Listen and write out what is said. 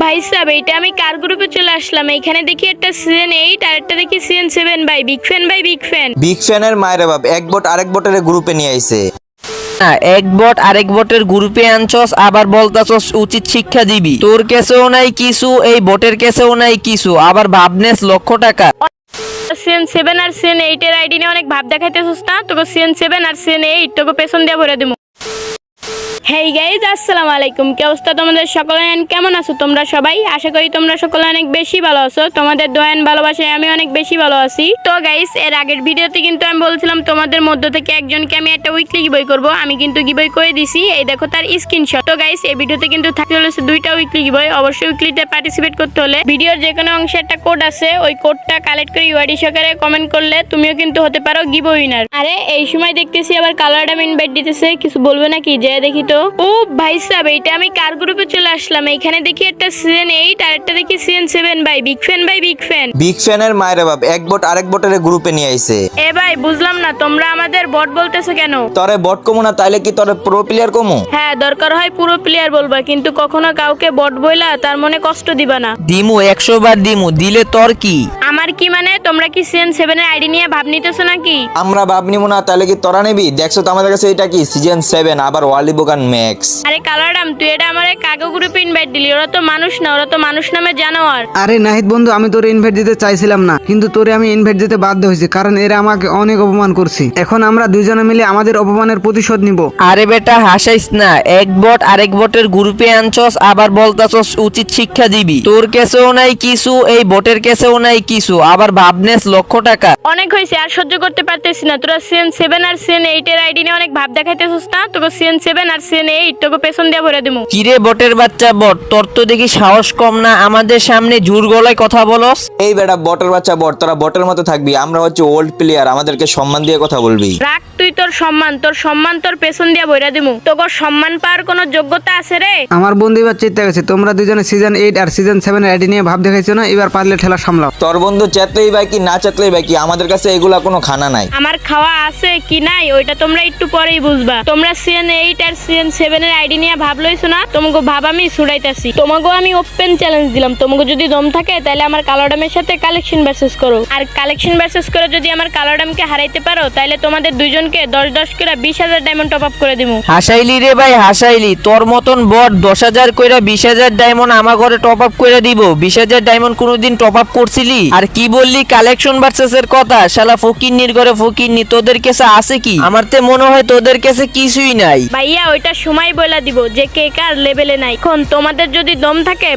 ভাই সাহেব, এটা আমি কার গ্রুপে চলে আসলাম? এখানে দেখি একটা সিজন 8 আর একটা দেখি সিজন 7। ভাই বিগ ফ্যান, ভাই বিগ ফ্যান। বিগ ফ্যানের মায়ের বাপ এক বট আরেক বটের গ্রুপে নিয়ে আইছে। না, এক বট আরেক বটের গ্রুপে আনছস, আবার বলতাছস উচিত শিক্ষা দিবি। তোর কেসেও নাই কিছু, এই বটের কেসেও নাই কিছু, আবার ভাবনেস লক্ষ টাকা। সিজন 7 আর সিজন 8 এর আইডি নিয়ে অনেক ভাব দেখাইতেছস না? তোকে সিজন 7 আর সিজন 8 তোকে পেছন দিয়ে ভরে দেবো। হেই গাইজ, আসসালামু আলাইকুম। কি অবস্থা তোমাদের সকলে? কেমন আছো তোমরা সবাই? আশা করি তোমরা সকলে অনেক বেশি ভালো আছো। তোমাদের দোয়ান ভালোবাসায় আমি অনেক বেশি ভালো আছি। তো গাইজ, এর আগের ভিডিওতে কিন্তু আমি বলছিলাম তোমাদের মধ্য থেকে একজনকে আমি একটা উইকলি গিভওয়ে করব। আমি কিন্তু গিভওয়ে করে দিছি, এই দেখো তার স্ক্রিনশট। তো গাইজ, এই ভিডিওতে কিন্তু থাকতে চলেছে 2টা উইকলি গিভওয়ে। অবশ্যই উইকলিতে পার্টিসিপেট করতে হলে ভিডিওর যে কোনো অংশে একটা কোড আছে, ওই কোডটা কালেক্ট করে ইউআইডি সহকারে কমেন্ট করলে তুমিও কিন্তু হতে পারো গিভওয়ে উইনার। আরে এই সময় দেখতেছি আবার কালারডাম ইনভাইট দিতেছে, কিছু বলবে নাকি? যে দেখি তো। ও ভাই সাহেব, এটা আমি কার গ্রুপে চলে আসলাম? এখানে দেখি একটা সিজন 8 আর একটা দেখি সিজন 7। ভাই বিগ ফ্যান, ভাই বিগ ফ্যান। বিগ ফ্যানের মায়ের বাপ এক বট আরেক বটের গ্রুপে নিয়ে আইছে। এ ভাই বুঝলাম না, তোমরা আমাদের বট বলতেছো কেন? তরে বট কমু না তাইলে কি তরে প্রো প্লেয়ার কমু? হ্যাঁ, দরকার হয় পুরো প্লেয়ার বলবা, কিন্তু কখনো কাউকে বট বইলা তার মনে কষ্ট দিবা না। দিমু 100 বার দিমু, দিলে তোর কি? আমার কি মানে? তোমরা কি সিজন 7 এর আইডি নিয়ে ভাব নিতেছো নাকি? আমরা ভাব নিবো না তাইলে কি তোরা নিবি? দেখছো তো আমাদের কাছে এটা কি সিজন 7 আবার ওয়ালি বোগান ম্যাক্স। আরে কালারডাম, তুই এটা আমার কাগো গ্রুপে ইনভাইট দিলি। ওরা তো মানুষ না, ওরা তো মানুষ নামে জানোয়ার। আরে নাহিদ বন্ধু, আমি তোরে ইনভাইট দিতে চাইছিলাম না, কিন্তু তোরে আমি ইনভাইট দিতে বাধ্য হয়েছি, কারণ এরা আমাকে অনেক অপমান করছে। এখন আমরা দুইজনে মিলে আমাদের অপমানের প্রতিশোধ নিব। আরে বেটা হাসাইস না, এক বট আরেক বটের গ্রুপে আনছস, আবার বলতাছস উচিত শিক্ষা দিবি। তোর কেসেও নাই কিছু, এই বটের কেসেও নাই কিছু, আবার ভাবনেস লক্ষ টাকা। অনেক হয়েছে, আর সহ্য করতে পারতেছি না। তোরা সিজন 7 আর সিজন 8 এর আইডি নিয়ে অনেক ভাব দেখাইতেছস না? তোকে সিজন 7 আর সিজন 8 তোকে পেছন দিয়ে ভরে দেবো। কিরে বটের বাচ্চা বট, তোর তো দেখি সাহস কম না, আমাদের সামনে জোর গলায় কথা বলস। এই বেটা বটের বাচ্চা বট, তোরা বটের মতো থাকবি, আমরা হচ্ছে ওল্ড প্লেয়ার, আমাদেরকে সম্মান দিয়ে কথা বলবি। রাখ তুই তোর সম্মান তোর পেছন দিয়ে ভরে দেবো। তোকে সম্মান পাওয়ার কোনো যোগ্যতা আছে রে? আমার বন্ধু এবার চেতে গেছে, তোমরা দুজনে সিজন 8 আর সিজন 7 এর আইডি নিয়ে ভাব দেখাইছো না, এবার পারলে ঠেলা সামলাও। তোর বন্ধু চেতলেই বাই কি না চেতলেই বাই কি, আমাদের কাছে এগুলা কোনো খানা নাই। আমার খাওয়া আছে কি নাই ওইটা তোমরা একটু পরেই বুঝবা। তোমরা সিজন 8 আর সিজন 7 এর আইডি নিয়ে ভাব লইছো না? তোমাকে ভাব আমি ছুড়াইতাছি। তোমাকে আমি ওপেন চ্যালেঞ্জ দিলাম, তোমাকে যদি দম থাকে তাহলে আমার কালারডামের সাথে কালেকশন ভার্সেস করো। আর কালেকশন ভার্সেস করে যদি আমার কালারডামকে হারাইতে পারো, তাহলে তোমাদের দুইজনকে 10 করে 20,000 ডায়মন্ড টপ আপ করে দিমু। হাসাইলি রে ভাই হাসাইলি, তোর মতন বট 10,000 কইরা 20,000 ডায়মন্ড আমার ঘরে টপ আপ করে দিব। 20,000 ডায়মন্ড কোনোদিন টপ আপ করছিলি? আর কি বললি কালেকশন ভার্সেস এর কথা? শালা ফকিন্নির ঘরে ফকিন্নি, তোদের কাছে আছে কি? আমার তো মনে হয় তোদের কাছে কিছুই নাই। ভাইয়া ওইটা সময় বলে দিব যে কে কার লেভেলে নাই। এখন তোমাদের যদি দম থাকে